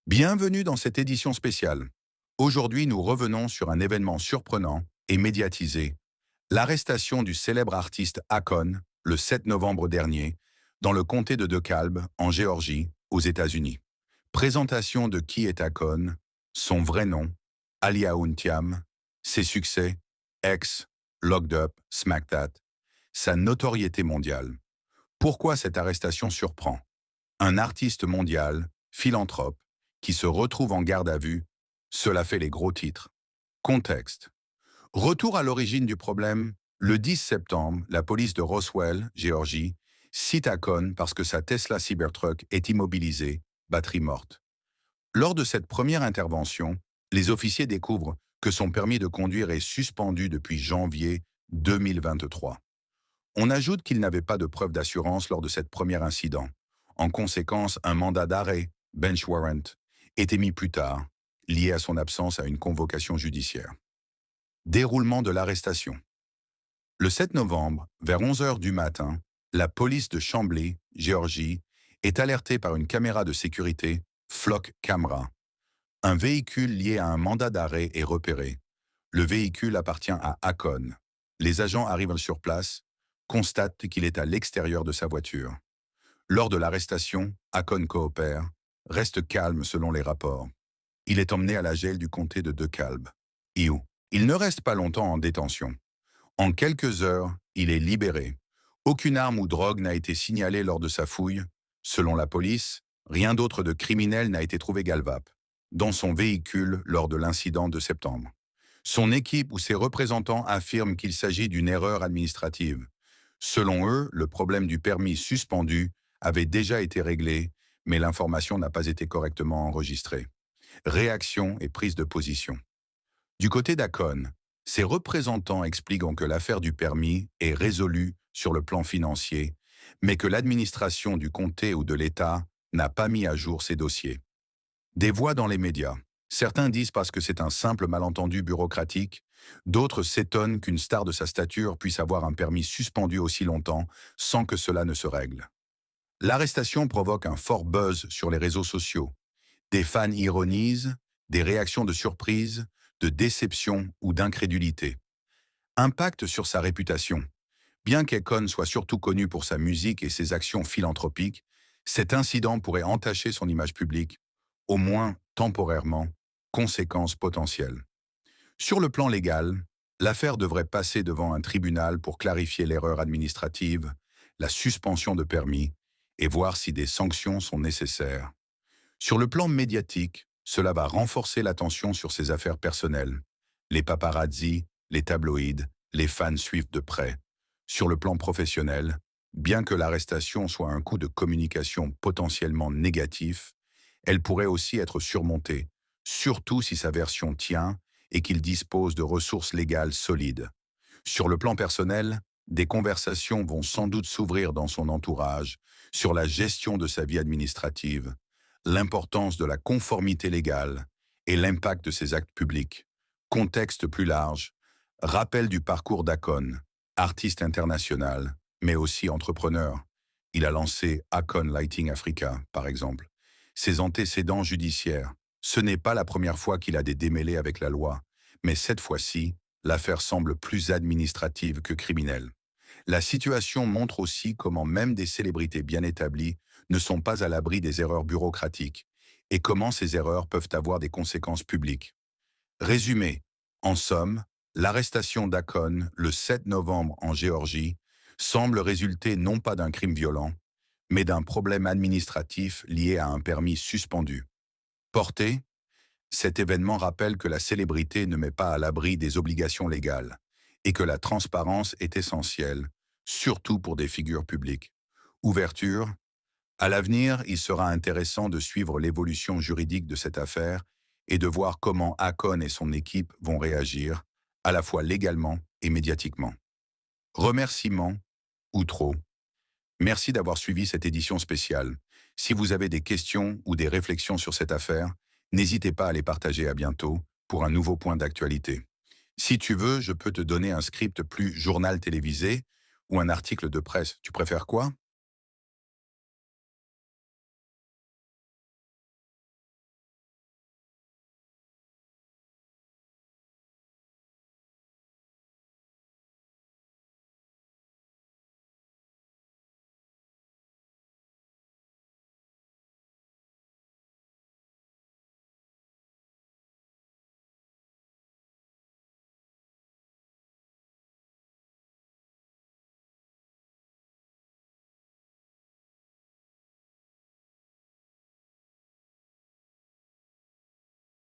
Bienvenue dans cette édition spéciale. Aujourd'hui, nous revenons sur un événement surprenant et médiatisé, l'arrestation du célèbre artiste Akon le 7 novembre dernier dans le comté de DeKalb, en Géorgie, aux États-Unis. Présentation de qui est Akon, son vrai nom, Aliaoun Thiam, ses succès, X, Locked Up, Smack That, sa notoriété mondiale. Pourquoi cette arrestation surprend? Un artiste mondial, philanthrope, qui se retrouve en garde à vue, cela fait les gros titres. Contexte. Retour à l'origine du problème, le 10 septembre, la police de Roswell, Géorgie, cite Akon parce que sa Tesla Cybertruck est immobilisée, batterie morte. Lors de cette première intervention, les officiers découvrent que son permis de conduire est suspendu depuis janvier 2023. On ajoute qu'il n'avait pas de preuve d'assurance lors de cet premier incident. En conséquence, un mandat d'arrêt, bench warrant, est émis plus tard, lié à son absence à une convocation judiciaire. Déroulement de l'arrestation. Le 7 novembre, vers 11 heures du matin, la police de Chambly, Géorgie, est alertée par une caméra de sécurité, Flock Camera. Un véhicule lié à un mandat d'arrêt est repéré. Le véhicule appartient à Akon. Les agents arrivent sur place, constatent qu'il est à l'extérieur de sa voiture. Lors de l'arrestation, Akon coopère, reste calme selon les rapports. Il est emmené à la geôle du comté de DeKalb. Il ne reste pas longtemps en détention. En quelques heures, il est libéré. Aucune arme ou drogue n'a été signalée lors de sa fouille. Selon la police, rien d'autre de criminel n'a été trouvé Galvap, dans son véhicule lors de l'incident de septembre. Son équipe ou ses représentants affirment qu'il s'agit d'une erreur administrative. Selon eux, le problème du permis suspendu avait déjà été réglé, mais l'information n'a pas été correctement enregistrée. Réaction et prise de position. Du côté d'Akon, ses représentants expliquent que l'affaire du permis est résolue sur le plan financier, mais que l'administration du comté ou de l'État n'a pas mis à jour ses dossiers. Des voix dans les médias. Certains disent parce que c'est un simple malentendu bureaucratique, d'autres s'étonnent qu'une star de sa stature puisse avoir un permis suspendu aussi longtemps sans que cela ne se règle. L'arrestation provoque un fort buzz sur les réseaux sociaux. Des fans ironisent, des réactions de surprise, de déception ou d'incrédulité. Impact sur sa réputation. Bien qu'Akon soit surtout connu pour sa musique et ses actions philanthropiques, cet incident pourrait entacher son image publique, au moins temporairement, conséquences potentielles. Sur le plan légal, l'affaire devrait passer devant un tribunal pour clarifier l'erreur administrative, la suspension de permis et voir si des sanctions sont nécessaires. Sur le plan médiatique, cela va renforcer l'attention sur ses affaires personnelles. Les paparazzis, les tabloïds, les fans suivent de près. Sur le plan professionnel, bien que l'arrestation soit un coup de communication potentiellement négatif, elle pourrait aussi être surmontée, surtout si sa version tient et qu'il dispose de ressources légales solides. Sur le plan personnel, des conversations vont sans doute s'ouvrir dans son entourage sur la gestion de sa vie administrative, l'importance de la conformité légale et l'impact de ses actes publics. Contexte plus large, rappel du parcours d'Akon, artiste international, mais aussi entrepreneur. Il a lancé Akon Lighting Africa, par exemple. Ses antécédents judiciaires. Ce n'est pas la première fois qu'il a des démêlés avec la loi, mais cette fois-ci, l'affaire semble plus administrative que criminelle. La situation montre aussi comment même des célébrités bien établies ne sont pas à l'abri des erreurs bureaucratiques et comment ces erreurs peuvent avoir des conséquences publiques. Résumé, en somme, l'arrestation d'Akon le 7 novembre en Géorgie semble résulter non pas d'un crime violent, mais d'un problème administratif lié à un permis suspendu. Portée, cet événement rappelle que la célébrité ne met pas à l'abri des obligations légales et que la transparence est essentielle, surtout pour des figures publiques. Ouverture. À l'avenir, il sera intéressant de suivre l'évolution juridique de cette affaire et de voir comment Akon et son équipe vont réagir, à la fois légalement et médiatiquement. Remerciements, ou trop. Merci d'avoir suivi cette édition spéciale. Si vous avez des questions ou des réflexions sur cette affaire, n'hésitez pas à les partager. À bientôt pour un nouveau point d'actualité. Si tu veux, je peux te donner un script plus journal télévisé ou un article de presse. Tu préfères quoi?